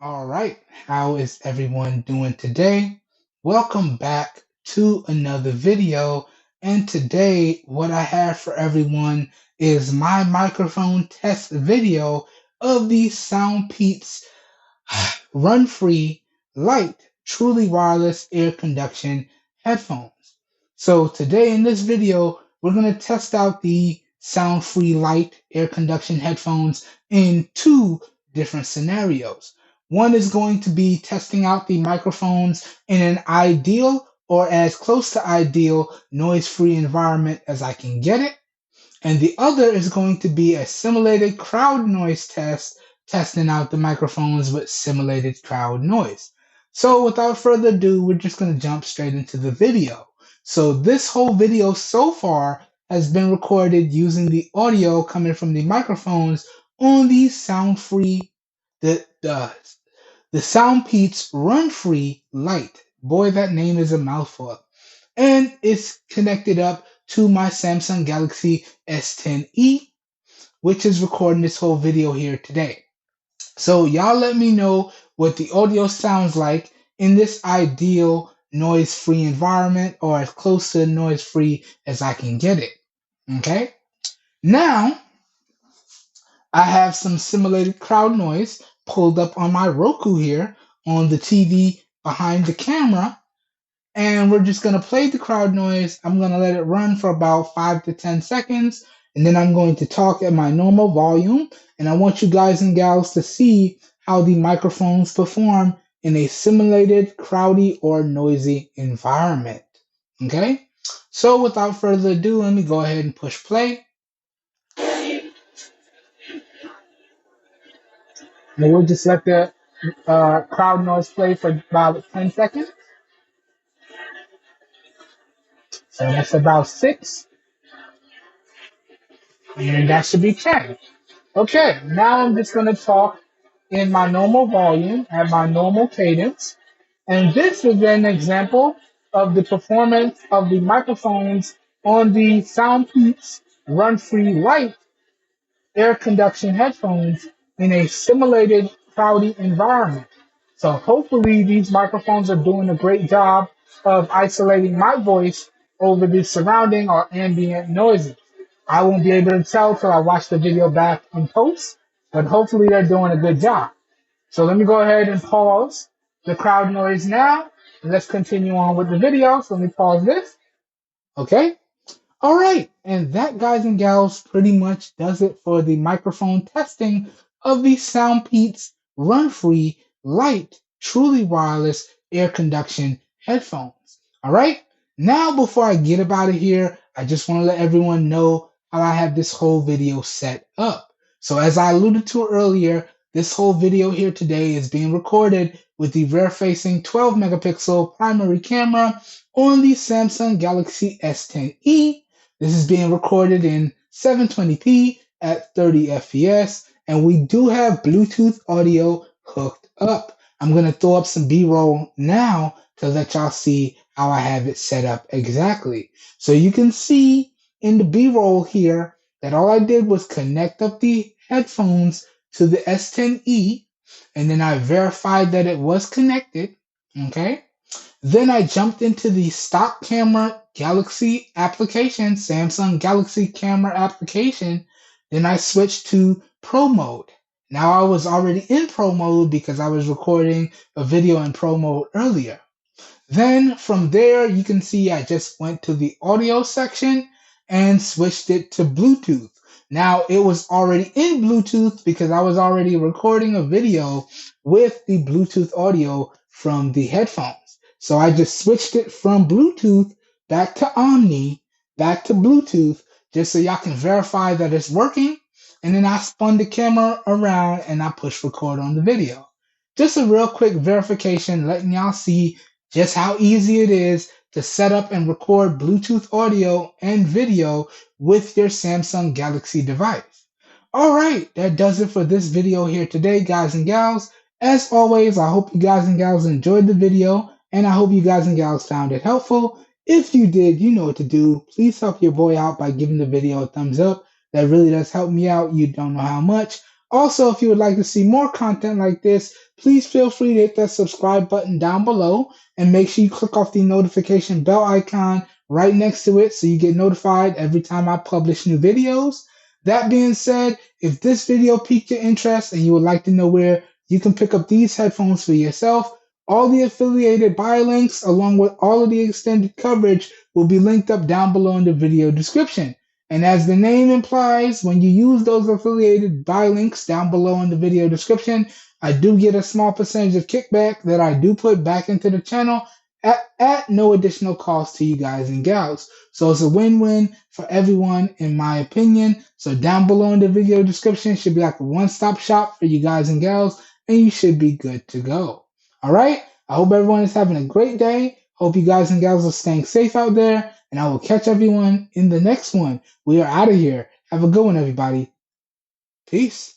All right, how is everyone doing today? Welcome back to another video. And today, what I have for everyone is my microphone test video of the SoundPeats RunFree Lite truly wireless air conduction headphones. So today in this video, we're going to test out the SoundFree Lite air conduction headphones in two different scenarios. One is going to be testing out the microphones in an ideal or as close to ideal noise-free environment as I can get it. And the other is going to be a simulated crowd noise test, testing out the microphones with simulated crowd noise. So without further ado, we're just going to jump straight into the video. So this whole video so far has been recorded using the audio coming from the microphones on the the SoundPeats RunFree Lite. Boy, that name is a mouthful. And it's connected up to my Samsung Galaxy S10e, which is recording this whole video here today. So y'all let me know what the audio sounds like in this ideal noise-free environment, or as close to noise-free as I can get it. Okay? Now, I have some simulated crowd noise pulled up on my Roku here on the TV behind the camera. And we're just going to play the crowd noise. I'm going to let it run for about 5 to 10 seconds. And then I'm going to talk at my normal volume. And I want you guys and gals to see how the microphones perform in a simulated, crowdy, or noisy environment. Okay? So without further ado, let me go ahead and push play. And we'll just let the crowd noise play for about 10 seconds. So that's about 6. And that should be 10. Okay, now I'm just going to talk in my normal volume at my normal cadence. And this is an example of the performance of the microphones on the SoundPeats RunFree Lite air conduction headphones in a simulated crowdy environment. So hopefully these microphones are doing a great job of isolating my voice over the surrounding or ambient noises. I won't be able to tell till I watch the video back in post, but hopefully they're doing a good job. So let me go ahead and pause the crowd noise now, and let's continue on with the video. So let me pause this. Okay. All right, and that, guys and gals, pretty much does it for the microphone testing of the SoundPeats RunFree Lite truly wireless air conduction headphones. All right, now before I get up out of here, I just want to let everyone know how I have this whole video set up. So as I alluded to earlier, this whole video here today is being recorded with the rear-facing 12 megapixel primary camera on the Samsung Galaxy S10e. This is being recorded in 720p at 30 FPS, and we do have Bluetooth audio hooked up. I'm going to throw up some B-roll now to let y'all see how I have it set up exactly. So you can see in the B-roll here that all I did was connect up the headphones to the S10e, and then I verified that it was connected, okay? Then I jumped into the stock camera Galaxy application, Samsung Galaxy camera application. Then I switched to Pro mode. Now I was already in Pro mode because I was recording a video in Pro mode earlier. Then from there, you can see I just went to the audio section and switched it to Bluetooth. Now it was already in Bluetooth because I was already recording a video with the Bluetooth audio from the headphones. So I just switched it from Bluetooth back to Omni, back to Bluetooth, just so y'all can verify that it's working. And then I spun the camera around and I pushed record on the video. Just a real quick verification, letting y'all see just how easy it is to set up and record Bluetooth audio and video with your Samsung Galaxy device. All right, that does it for this video here today, guys and gals. As always, I hope you guys and gals enjoyed the video, and I hope you guys and gals found it helpful. If you did, you know what to do. Please help your boy out by giving the video a thumbs up. That really does help me out. You don't know how much. Also, if you would like to see more content like this, please feel free to hit that subscribe button down below and make sure you click off the notification bell icon right next to it so you get notified every time I publish new videos. That being said, if this video piqued your interest and you would like to know where you can pick up these headphones for yourself, all the affiliated buy links along with all of the extended coverage will be linked up down below in the video description. And as the name implies, when you use those affiliated buy links down below in the video description, I do get a small percentage of kickback that I do put back into the channel at no additional cost to you guys and gals. So it's a win-win for everyone, in my opinion. So down below in the video description should be like a one-stop shop for you guys and gals, and you should be good to go. All right? I hope everyone is having a great day. Hope you guys and gals are staying safe out there, and I will catch everyone in the next one. We are out of here. Have a good one, everybody. Peace.